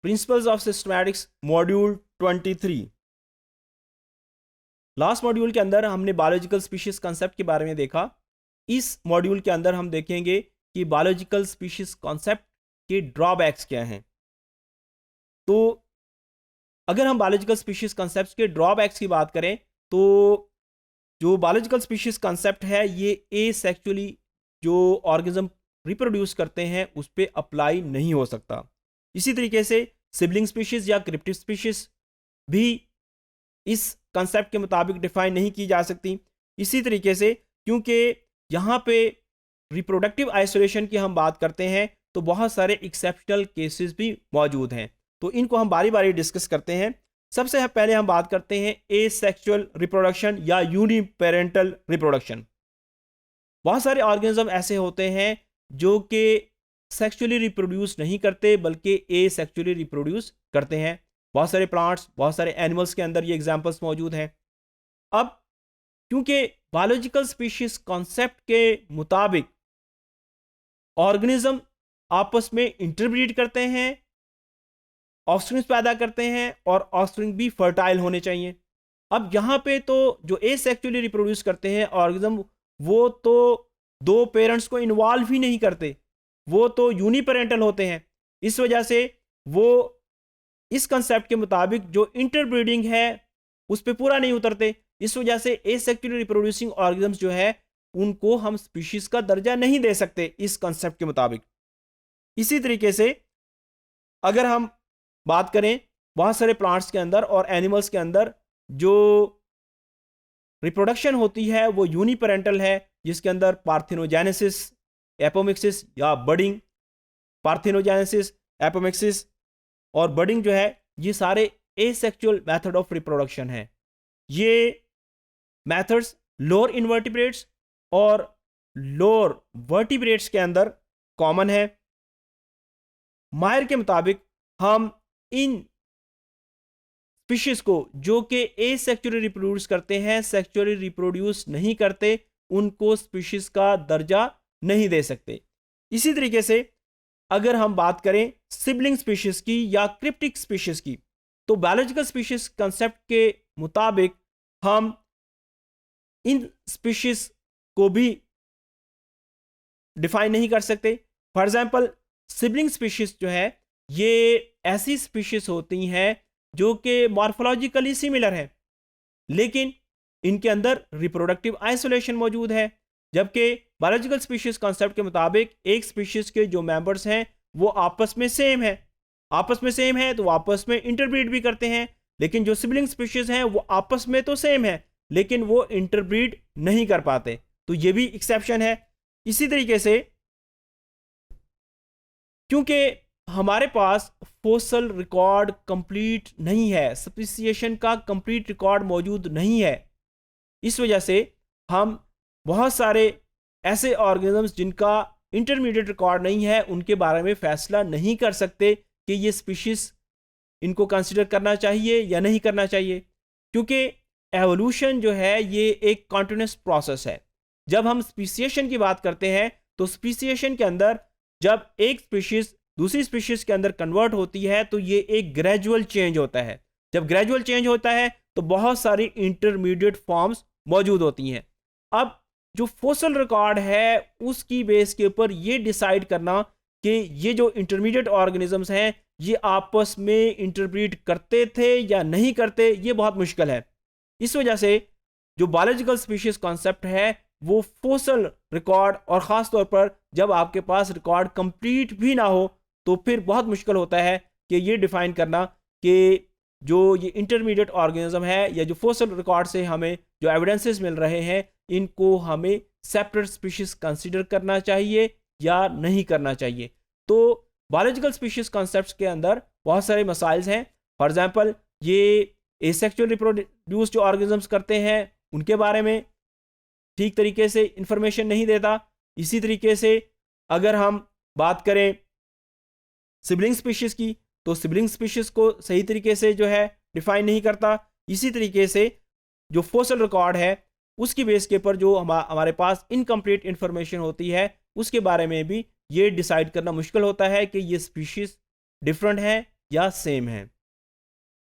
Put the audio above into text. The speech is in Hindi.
Principles of systematics module 23। Last module के अंदर हमने बायोलॉजिकल स्पीशीज कॉन्सेप्ट के बारे में देखा। इस मॉड्यूल के अंदर हम देखेंगे कि बायोलॉजिकल स्पीशीज कॉन्सेप्ट के ड्रॉबैक्स क्या हैं। तो अगर हम बायोलॉजिकल स्पीशीज कॉन्सेप्ट के ड्रॉबैक्स की बात करें तो जो बायोलॉजिकल स्पीशीज कॉन्सेप्ट है ये एसेक्सुअली जो ऑर्गेनिज्म रिप्रोड्यूस करते हैं उस पर अप्लाई नहीं हो सकता। इसी तरीके से सिबलिंग स्पीशीज या क्रिप्टिव स्पीशीज भी इस कंसेप्ट के मुताबिक डिफाइन नहीं की जा सकती। इसी तरीके से क्योंकि यहाँ पे रिप्रोडक्टिव आइसोलेशन की हम बात करते हैं तो बहुत सारे एक्सेप्शनल केसेस भी मौजूद हैं, तो इनको हम बारी बारी डिस्कस करते हैं। सबसे पहले हम बात करते हैं एसेक्सुअल रिप्रोडक्शन या यूनिपेरेंटल रिप्रोडक्शन। बहुत सारे ऑर्गेनिज्म ऐसे होते हैं जो कि सेक्सुअली रिप्रोड्यूस नहीं करते बल्कि एसेक्सुअली रिप्रोड्यूस करते हैं। बहुत सारे प्लांट्स, बहुत सारे एनिमल्स के अंदर ये एग्जांपल्स मौजूद हैं। अब क्योंकि बायोलॉजिकल स्पीशीज कॉन्सेप्ट के मुताबिक ऑर्गेनिज्म आपस में इंटरब्रीड करते हैं, ऑफस्प्रिंग्स पैदा करते हैं और ऑफस्प्रिंग भी फर्टाइल होने चाहिए। अब यहाँ पे तो जो एसेक्सुअली रिप्रोड्यूस करते हैं ऑर्गेनिज्म वो तो दो पेरेंट्स को इन्वॉल्व ही नहीं करते, वो तो यूनिपेरेंटल होते हैं। इस वजह से वो इस कंसेप्ट के मुताबिक जो इंटरब्रीडिंग है उस पर पूरा नहीं उतरते। इस वजह से एसेक्सुअली रिप्रोड्यूसिंग ऑर्गेनिज्म जो है उनको हम स्पीशीज का दर्जा नहीं दे सकते इस कंसेप्ट के मुताबिक। इसी तरीके से अगर हम बात करें बहुत सारे प्लांट्स के अंदर और एनिमल्स के अंदर जो रिप्रोडक्शन होती है वो यूनिपेरेंटल है, जिसके अंदर पार्थिनोजेनेसिस, एपोमिक्सिस या बडिंग, पार्थिनोजेनेसिस, एपोमिक्सिस और बडिंग जो है ये सारे एसेक्सुअल मेथड ऑफ रिप्रोडक्शन है। ये मेथड्स लोअर इनवर्टिब्रेट्स और लोअर वर्टिब्रेट्स के अंदर कॉमन है। मायर के मुताबिक हम इन स्पीशीज को जो कि एसेक्सुअली रिप्रोड्यूस करते हैं, सेक्सुअली रिप्रोड्यूस नहीं करते, उनको स्पीशीज का दर्जा नहीं दे सकते। इसी तरीके से अगर हम बात करें सिबलिंग स्पीशीज की या क्रिप्टिक स्पीशीज की तो बायोलॉजिकल स्पीशीज कंसेप्ट के मुताबिक हम इन स्पीशीज को भी डिफाइन नहीं कर सकते। फॉर एग्जांपल सिबलिंग स्पीशीज जो है ये ऐसी स्पीशीज होती हैं जो कि मॉर्फोलॉजिकली सिमिलर है लेकिन इनके अंदर रिप्रोडक्टिव आइसोलेशन मौजूद है। जबकि बायोलॉजिकल स्पीशीज कॉन्सेप्ट के मुताबिक एक स्पीशीज के जो मेंबर्स हैं वो आपस में सेम है, तो वो आपस में इंटरब्रीड भी करते हैं। लेकिन जो सिबलिंग स्पीशीज हैं वो आपस में तो सेम है लेकिन वो इंटरब्रीड नहीं कर पाते, तो ये भी एक्सेप्शन है। इसी तरीके से क्योंकि हमारे पास फोसल रिकॉर्ड कंप्लीट नहीं है, स्पीसिएशन का कंप्लीट रिकॉर्ड मौजूद नहीं है, इस वजह से हम बहुत सारे ऐसे ऑर्गेनिजम्स जिनका इंटरमीडिएट रिकॉर्ड नहीं है उनके बारे में फैसला नहीं कर सकते कि ये स्पीशीज इनको कंसिडर करना चाहिए या नहीं करना चाहिए। क्योंकि एवोल्यूशन जो है ये एक कॉन्टिन्यूस प्रोसेस है। जब हम स्पीसिएशन की बात करते हैं तो स्पीसिएशन के अंदर जब एक स्पीशीज दूसरी स्पीशीज के अंदर कन्वर्ट होती है तो ये एक ग्रेजुअल चेंज होता है। जब ग्रेजुअल चेंज होता है तो बहुत सारी इंटरमीडिएट फॉर्म्स मौजूद होती हैं। अब जो फोसल रिकॉर्ड है उसकी बेस के ऊपर ये डिसाइड करना कि ये जो इंटरमीडिएट ऑर्गेनिजम्स हैं ये आपस में इंटरब्रीड करते थे या नहीं करते, ये बहुत मुश्किल है। इस वजह से जो बायोलॉजिकल स्पीशीज कॉन्सेप्ट है वो फोसल रिकॉर्ड और ख़ास तौर पर जब आपके पास रिकॉर्ड कंप्लीट भी ना हो तो फिर बहुत मुश्किल होता है कि ये डिफाइन करना कि जो ये इंटरमीडिएट ऑर्गेनिज्म है या जो फोसल रिकॉर्ड से हमें जो एविडेंसेस मिल रहे हैं इनको हमें सेपरेट स्पीशीज कंसीडर करना चाहिए या नहीं करना चाहिए। तो बायोलॉजिकल स्पीशीज कॉन्सेप्ट्स के अंदर बहुत सारे मसाइल्स हैं। फॉर एग्जांपल ये एसेक्सुअल रिप्रोड्यूस जो ऑर्गेनिजम्स करते हैं उनके बारे में ठीक तरीके से इंफॉर्मेशन नहीं देता। इसी तरीके से अगर हम बात करें सिबलिंग स्पीशीज की तो सिबलिंग स्पीशीज को सही तरीके से जो है डिफाइन नहीं करता। इसी तरीके से जो फोसल रिकॉर्ड है उसकी बेस के ऊपर जो हमारे पास इनकम्प्लीट इंफॉर्मेशन होती है उसके बारे में भी ये डिसाइड करना मुश्किल होता है कि ये स्पीशीज डिफरेंट है या सेम है।